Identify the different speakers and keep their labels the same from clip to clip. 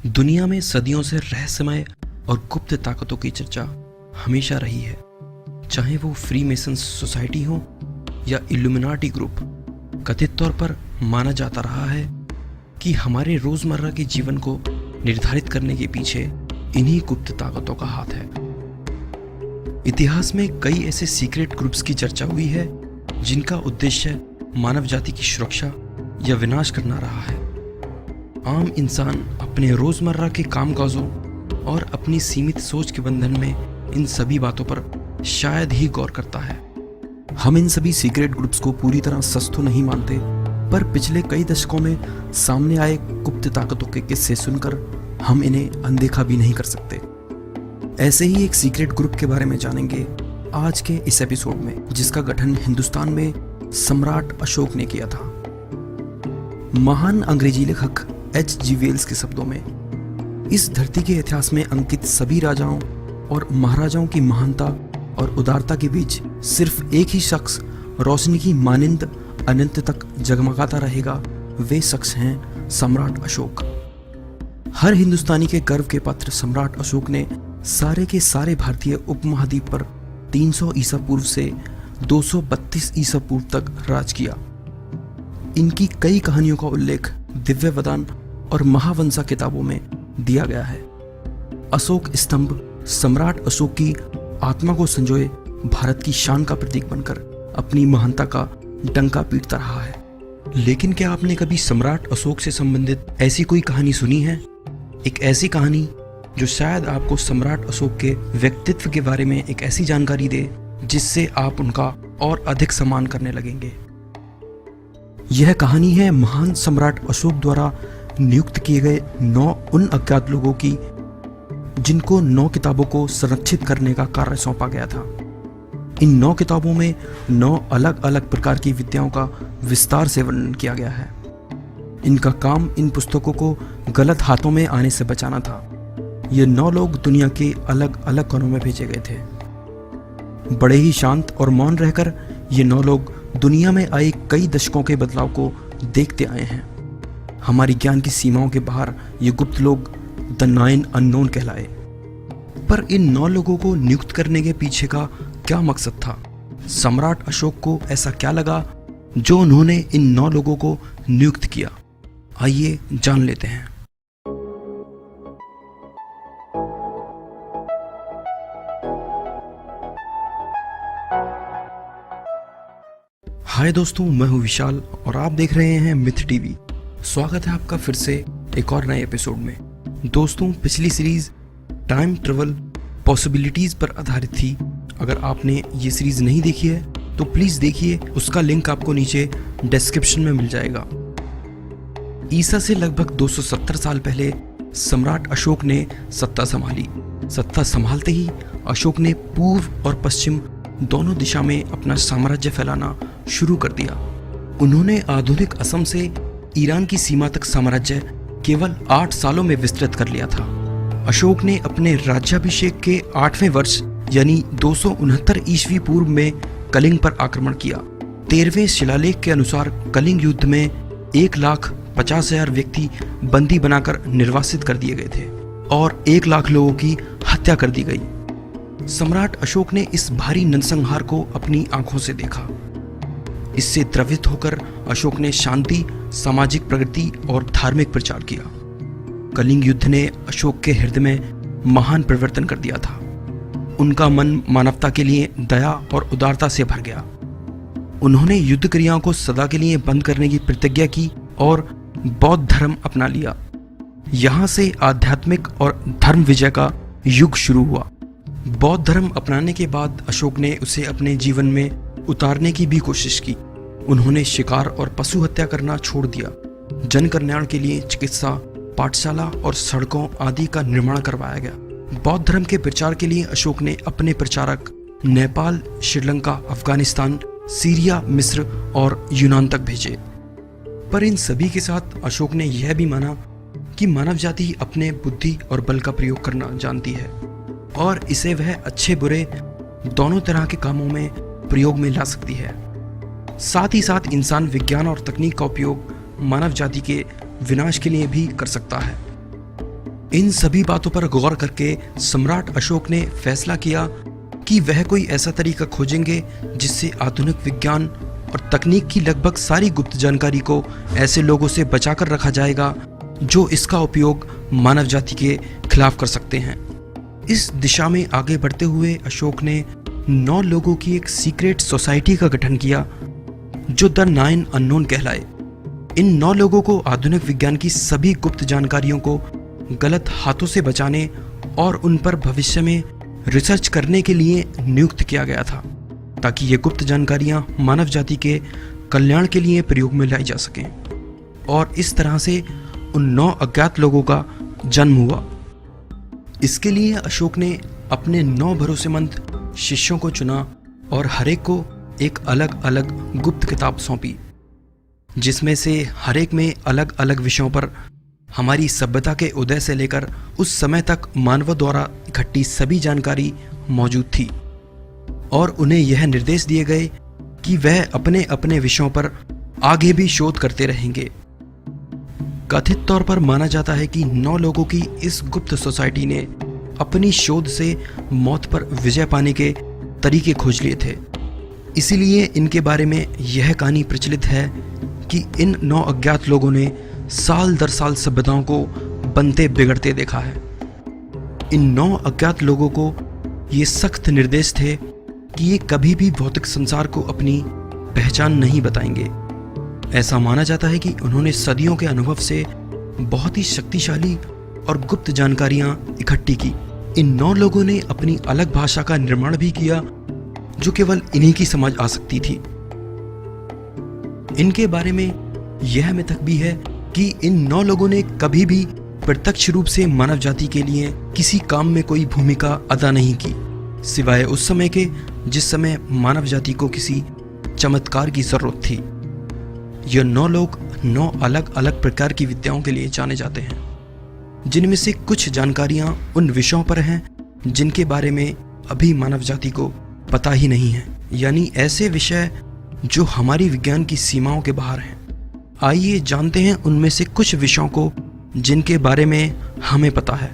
Speaker 1: दुनिया में सदियों से रहस्यमय और गुप्त ताकतों की चर्चा हमेशा रही है, चाहे वो फ्रीमेसन सोसाइटी हो या इल्यूमिनाटी ग्रुप। कथित तौर पर माना जाता रहा है कि हमारे रोजमर्रा के जीवन को निर्धारित करने के पीछे इन्हीं गुप्त ताकतों का हाथ है। इतिहास में कई ऐसे सीक्रेट ग्रुप्स की चर्चा हुई है जिनका उद्देश्य मानव जाति की सुरक्षा या विनाश करना रहा है। आम इंसान अपने रोजमर्रा के कामकाजों और अपनी सीमित सोच के बंधन में इन सभी बातों पर शायद ही गौर करता है। हम इन सभी सीक्रेट ग्रुप्स को पूरी तरह सच तो नहीं मानते, पर पिछले कई दशकों में सामने आए गुप्त ताकतों के किस्से सुनकर हम इन्हें अनदेखा भी नहीं कर सकते। ऐसे ही एक सीक्रेट ग्रुप के बारे में जानेंगे आज के इस एपिसोड में, जिसका गठन हिंदुस्तान में सम्राट अशोक ने किया था। महान अंग्रेजी लेखक H.G. वेल्स के शब्दों में, इस धरती के इतिहास में अंकित सभी राजाओं और महाराजाओं की महानता और उदारता के बीच सिर्फ एक ही शख्स रोशनी की मानिंद अनंत तक जगमगाता रहेगा। वे शख्स हैं सम्राट अशोक। हर हिंदुस्तानी के गर्व के पात्र सम्राट अशोक ने सारे के सारे भारतीय उपमहाद्वीप पर 300 ईसा पूर्व से 232 ईसा पूर्व तक राज किया। इनकी कई कहानियों का उल्लेख दिव्य वदान और महावंशा किताबों में दिया गया है। अशोक स्तंभ सम्राट अशोक की आत्मा को संजोए भारत की शान का प्रतीक बनकर अपनी महानता का डंका पीटता रहा है। लेकिन क्या आपने कभी सम्राट अशोक से संबंधित ऐसी कोई कहानी सुनी है? एक ऐसी कहानी जो शायद आपको सम्राट अशोक के व्यक्तित्व के बारे में एक ऐसी जानकारी दे जिससे आप उनका और अधिक सम्मान करने लगेंगे। यह कहानी है महान सम्राट अशोक द्वारा नियुक्त किए गए 9 उन अज्ञात लोगों की, जिनको 9 किताबों को संरक्षित करने का कार्य सौंपा गया था। इन 9 किताबों में 9 अलग अलग प्रकार की विद्याओं का विस्तार से वर्णन किया गया है। इनका काम इन पुस्तकों को गलत हाथों में आने से बचाना था। ये 9 लोग दुनिया के अलग अलग कोनों में भेजे गए थे। बड़े ही शांत और मौन रहकर ये 9 लोग दुनिया में आए कई दशकों के बदलाव को देखते आए हैं। हमारी ज्ञान की सीमाओं के बाहर ये गुप्त लोग द 9 अननोन कहलाए। पर इन 9 लोगों को नियुक्त करने के पीछे का क्या मकसद था? सम्राट अशोक को ऐसा क्या लगा जो उन्होंने इन 9 लोगों को नियुक्त किया? आइए जान लेते हैं। हाय दोस्तों, मैं हूं विशाल और आप देख रहे हैं मिथ टीवी। स्वागत है आपका फिर से एक और नए एपिसोड में। दोस्तों, पिछली सीरीज टाइम ट्रेवल पॉसिबिलिटीज पर आधारित थी। अगर आपने ये सीरीज नहीं देखी है तो प्लीज देखिए, उसका लिंक आपको नीचे डिस्क्रिप्शन में मिल जाएगा। ईसा से लगभग 270 साल पहले सम्राट अशोक ने सत्ता संभाली। सत्ता संभालते ही अशोक ने पूर्व और पश्चिम दोनों दिशा में अपना साम्राज्य फैलाना शुरू कर दिया। उन्होंने आधुनिक असम से ईरान की सीमा तक साम्राज्य केवल 8 सालों में विस्तृत कर लिया था। अशोक ने अपने राज्याभिषेक के 8वें वर्ष यानी 269 ईस्वी पूर्व में कलिंग पर आक्रमण किया। 13वें शिलालेख के अनुसार कलिंग युद्ध में 1,50,000 व्यक्ति बंदी बनाकर निर्वासित कर दिए गए थे और 1 लाख लोगों की हत्या कर दी गई। सम्राट अशोक ने इस भारी नरसंहार को अपनी आंखों से देखा। इससे द्रवित होकर अशोक ने शांति, सामाजिक प्रगति और धार्मिक प्रचार किया। कलिंग युद्ध ने अशोक के हृदय में महान परिवर्तन कर दिया था। उनका मन मानवता के लिए दया और उदारता से भर गया। उन्होंने युद्ध क्रियाओं को सदा के लिए बंद करने की प्रतिज्ञा की और बौद्ध धर्म अपना लिया। यहाँ से आध्यात्मिक और धर्म विजय का युग शुरू हुआ। बौद्ध धर्म अपनाने के बाद अशोक ने उसे अपने जीवन में उतारने की भी कोशिश की। उन्होंने शिकार और पशु हत्या करना छोड़ दिया। जन कल्याण के लिए चिकित्सा, पाठशाला और सड़कों आदि का निर्माण करवाया गया। बौद्ध धर्म के प्रचार के लिए अशोक ने अपने प्रचारक नेपाल, श्रीलंका, अफगानिस्तान, सीरिया, मिस्र और यूनान तक भेजे। पर इन सभी के साथ अशोक ने यह भी माना कि मानव जाति अपने बुद्धि और बल का प्रयोग करना जानती है और इसे वह अच्छे बुरे दोनों तरह के कामों में प्रयोग में ला सकती है। साथ ही साथ इंसान विज्ञान और तकनीक का उपयोग मानव जाति के विनाश के लिए भी कर सकता है। इन सभी बातों पर गौर करके सम्राट अशोक ने फैसला किया कि वह कोई ऐसा तरीका खोजेंगे जिससे आधुनिक विज्ञान और तकनीक की लगभग सारी गुप्त जानकारी को ऐसे लोगों से बचाकर रखा जाएगा जो इसका उपयोग मानव जाति के खिलाफ कर सकते हैं। इस दिशा में आगे बढ़ते हुए अशोक ने 9 लोगों की एक सीक्रेट सोसाइटी का गठन किया जो द 9 अननोन कहलाए। इन 9 लोगों को आधुनिक विज्ञान की सभी गुप्त जानकारियों को गलत हाथों से बचाने और उन पर भविष्य में रिसर्च करने के लिए नियुक्त किया गया था, ताकि ये गुप्त जानकारियां मानव जाति के कल्याण के लिए प्रयोग में लाई जा सकें। और इस तरह से उन 9 अज्ञात लोगों का जन्म हुआ। इसके लिए अशोक ने अपने 9 भरोसेमंद शिष्यों को चुना और हर एक को एक अलग अलग गुप्त किताब सौंपी, जिसमें से हर एक में अलग अलग विषयों पर हमारी सभ्यता के उदय से लेकर उस समय तक मानवों द्वारा इकट्ठी सभी जानकारी मौजूद थी। और उन्हें यह निर्देश दिए गए कि वह अपने अपने विषयों पर आगे भी शोध करते रहेंगे। कथित तौर पर माना जाता है कि 9 लोगों की इस गुप्त सोसाइटी ने अपनी शोध से मौत पर विजय पाने के तरीके खोज लिए थे। इसीलिए इनके बारे में यह कहानी प्रचलित है कि इन 9 अज्ञात लोगों ने साल दर साल सभ्यताओं को बनते बिगड़ते देखा है। इन 9 अज्ञात लोगों को ये सख्त निर्देश थे कि ये कभी भी भौतिक संसार को अपनी पहचान नहीं बताएंगे। ऐसा माना जाता है कि उन्होंने सदियों के अनुभव से बहुत ही शक्तिशाली और गुप्त जानकारियां इकट्ठी की। इन 9 लोगों ने अपनी अलग भाषा का निर्माण भी किया जो केवल इन्हीं की समझ आ सकती थी। इनके बारे में यह मिथक भी है कि इन 9 लोगों ने कभी भी प्रत्यक्ष रूप से मानव जाति के लिए किसी काम में कोई भूमिका अदा नहीं की, सिवाय उस समय के जिस समय मानव जाति को किसी चमत्कार की जरूरत थी। यह 9 लोग 9 अलग अलग प्रकार की विद्याओं के लिए जाने जाते हैं, जिनमें से कुछ जानकारियां उन विषयों पर हैं जिनके बारे में अभी मानव जाति को पता ही नहीं है, यानी ऐसे विषय जो हमारी विज्ञान की सीमाओं के बाहर हैं। आइए जानते हैं उनमें से कुछ विषयों को जिनके बारे में हमें पता है।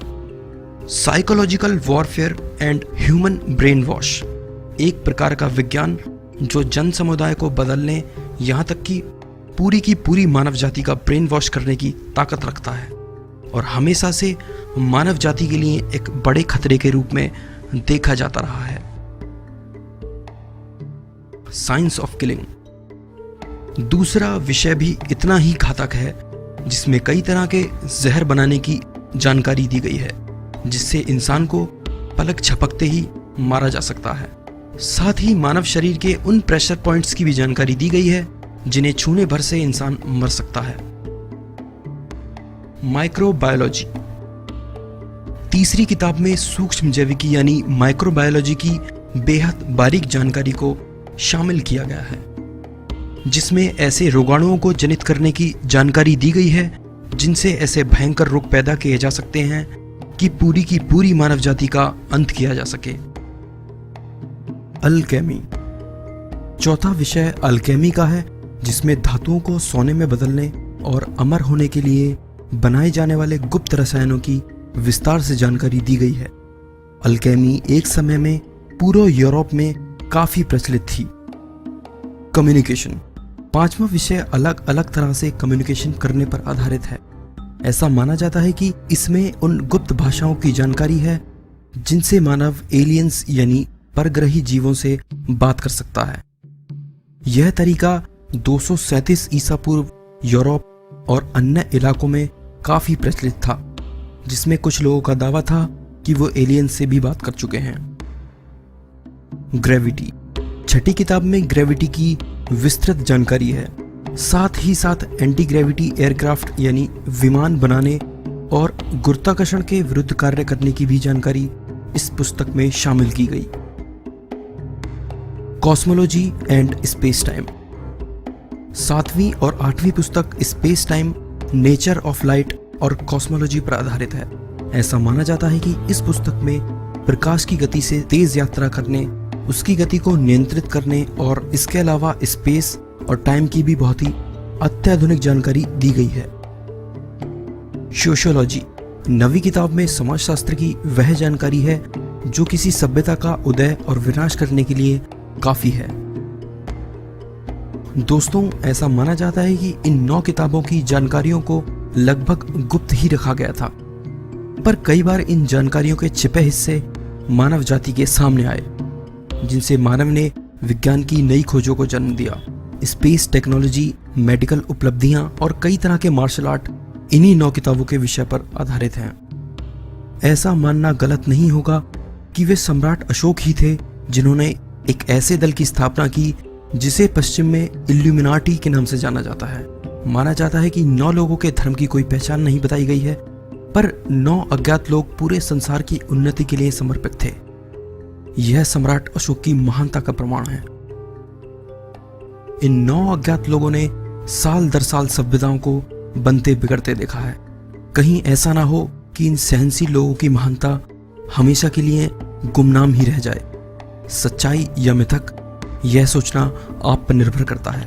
Speaker 1: Psychological warfare and human brain wash, एक प्रकार का विज्ञान जो जन समुदाय को बदलने यहाँ तक कि पूरी की पूरी मानव जाति का ब्रेन वॉश करने की ताकत रखता है और हमेशा से मानव जाति के लिए एक बड़े खतरे के रूप में देखा जाता रहा है। साइंस ऑफ किलिंग, दूसरा विषय भी इतना ही घातक है, जिसमें कई तरह के जहर बनाने की जानकारी दी गई है जिससे इंसान को पलक झपकते ही मारा जा सकता है। साथ ही मानव शरीर के उन प्रेशर पॉइंट्स की भी जानकारी दी गई है जिन्हें छूने भर से इंसान मर सकता है। माइक्रोबायोलॉजी, तीसरी किताब में सूक्ष्म जैविकी यानी माइक्रोबायोलॉजी की बेहद बारीक जानकारी को शामिल किया गया है, जिसमें ऐसे रोगाणुओं को जनित करने की जानकारी दी गई है जिनसे ऐसे भयंकर रोग पैदा किए जा सकते हैं कि पूरी की पूरी मानव जाति का अंत किया जा सके। अल्केमी, चौथा विषय अल्केमी का है, जिसमें धातुओं को सोने में बदलने और अमर होने के लिए बनाए जाने वाले गुप्त रसायनों की विस्तार से जानकारी दी गई है। अल्केमी एक समय में पूरे यूरोप में काफी प्रचलित थी। कम्युनिकेशन, पांचवा विषय अलग अलग तरह से कम्युनिकेशन करने पर आधारित है। ऐसा माना जाता है कि इसमें उन गुप्त भाषाओं की जानकारी है जिनसे मानव एलियंस यानी परग्रही जीवों से बात कर सकता है। यह तरीका 237 ईसा पूर्व यूरोप और अन्य इलाकों में काफी प्रचलित था, जिसमें कुछ लोगों का दावा था कि वो एलियंस से भी बात कर चुके हैं। ग्रेविटी, छठी किताब में ग्रेविटी की विस्तृत जानकारी है। साथ ही साथ एंटी ग्रेविटी एयरक्राफ्ट यानी विमान बनाने और गुरुत्वाकर्षण के विरुद्ध कार्य करने की भी जानकारी इस पुस्तक में शामिल की गई। कॉस्मोलॉजी एंड स्पेस टाइम, 7वीं और 8वीं पुस्तक space time, nature of light और कॉस्मोलॉजी पर आधारित है। ऐसा माना जाता है कि इस पुस्तक में प्रकाश की गति से तेज यात्रा करने, उसकी गति को नियंत्रित करने और इसके अलावा स्पेस और टाइम की भी बहुत ही अत्याधुनिक जानकारी दी गई है। सोशियोलॉजी, नवी किताब में समाजशास्त्र की वह जानकारी है जो किसी सभ्यता का उदय और विनाश करने के लिए काफी है। दोस्तों, ऐसा माना जाता है कि इन 9 किताबों की जानकारियों को लगभग गुप्त ही रखा गया था, पर कई बार इन जानकारियों के छिपे हिस्से मानव जाति के सामने आए, जिनसे मानव ने विज्ञान की नई खोजों को जन्म दिया। स्पेस टेक्नोलॉजी, मेडिकल उपलब्धियां और कई तरह के मार्शल आर्ट इन्हीं 9 किताबों के विषय पर आधारित हैं। ऐसा मानना गलत नहीं होगा कि वे सम्राट अशोक ही थे जिन्होंने एक ऐसे दल की स्थापना की जिसे पश्चिम में इल्यूमिनाटी के नाम से जाना जाता है। माना जाता है कि 9 लोगों के धर्म की कोई पहचान नहीं बताई गई है, पर 9 अज्ञात लोग पूरे संसार की उन्नति के लिए समर्पित थे। यह सम्राट अशोक की महानता का प्रमाण है। इन 9 अज्ञात लोगों ने साल दर साल सभ्यताओं को बनते बिगड़ते देखा है। कहीं ऐसा ना हो कि इन सहनशील लोगों की महानता हमेशा के लिए गुमनाम ही रह जाए। सच्चाई या मिथक, यह सोचना आप पर निर्भर करता है।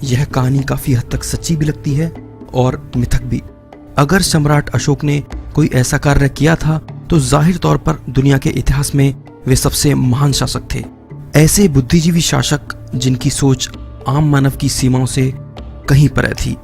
Speaker 1: यह कहानी काफी हद तक सच्ची भी लगती है और मिथक भी। अगर सम्राट अशोक ने कोई ऐसा कार्य किया था तो जाहिर तौर पर दुनिया के इतिहास में वे सबसे महान शासक थे। ऐसे बुद्धिजीवी शासक जिनकी सोच आम मानव की सीमाओं से कहीं परे थी।